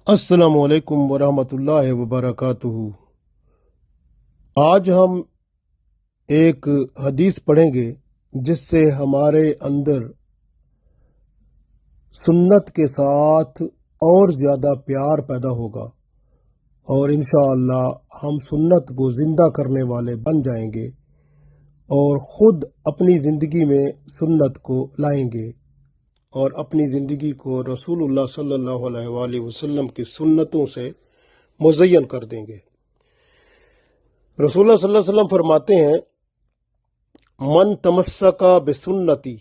अस्सलामु अलैकुम वरहमतुल्लाहि वबरकातुहू। आज हम एक हदीस पढ़ेंगे जिससे हमारे अंदर सुन्नत के साथ और ज़्यादा प्यार पैदा होगा और इंशाअल्लाह हम सुन्नत को ज़िंदा करने वाले बन जाएंगे और ख़ुद अपनी ज़िंदगी में सुन्नत को लाएंगे और अपनी ज़िंदगी को रसूलुल्लाह सल्लल्लाहु अलैहि वसल्लम की सुन्नतों से मुज़य्यन कर देंगे। रसूलुल्लाह सल्लल्लाहु अलैहि वसल्लम फरमाते हैं, मन तमस्सका बिसुन्नती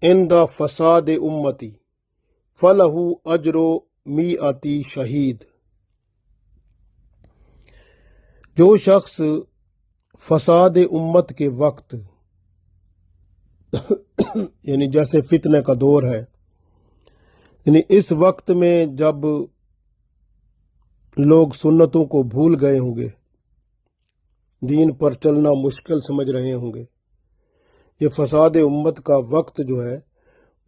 इंदा फसाद उम्मती फलहु अजरो मीअती शहीद। जो शख्स फसाद उम्मत के वक्त यानी जैसे फितने का दौर है, यानी इस वक्त में जब लोग सुन्नतों को भूल गए होंगे, दीन पर चलना मुश्किल समझ रहे होंगे, ये फसाद उम्मत का वक्त जो है,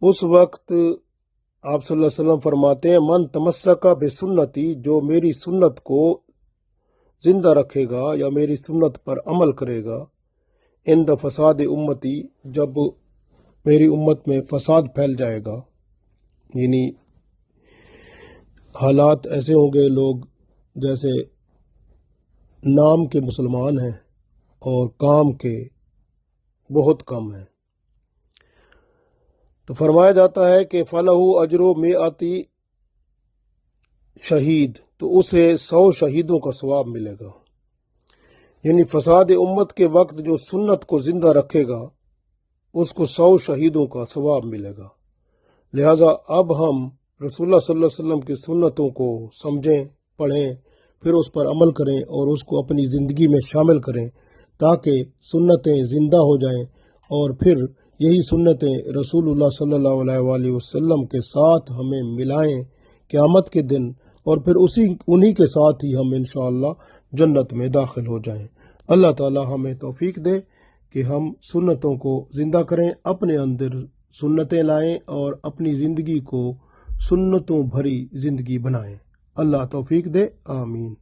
उस वक्त आप सल्लल्लाहु अलैहि वसल्लम फरमाते हैं, मन तमस्सका बिसुन्नती, जो मेरी सुन्नत को जिंदा रखेगा या मेरी सुन्नत पर अमल करेगा, इंद फसाद उम्मती, जब मेरी उम्मत में फसाद फैल जाएगा, यानी हालात ऐसे होंगे, लोग जैसे नाम के मुसलमान हैं और काम के बहुत कम हैं। तो फरमाया जाता है कि फलहु अजरो मिआती शहीद, तो उसे 100 शहीदों का सवाब मिलेगा। यानी फसाद उम्मत के वक्त जो सुन्नत को जिंदा रखेगा उसको 100 शहीदों का सवाब मिलेगा। लिहाजा अब हम रसूलुल्लाह सल्लल्लाहु अलैहि वसल्लम की सुन्नतों को समझें, पढ़ें, फिर उस पर अमल करें और उसको अपनी ज़िंदगी में शामिल करें ताकि सुन्नतें ज़िंदा हो जाएं और फिर यही सुन्नतें रसूलुल्लाह सल्लल्लाहु अलैहि वसल्लम के साथ हमें मिलाएं क़यामत के दिन, और फिर उन्हीं के साथ ही हम इंशाअल्लाह जन्नत में दाखिल हो जाएं। अल्लाह ताला हमें तौफीक दे कि हम सुन्नतों को ज़िंदा करें, अपने अंदर सुन्नतें लाएं और अपनी ज़िंदगी को सुन्नतों भरी ज़िंदगी बनाएं। अल्लाह तौफीक दे, आमीन।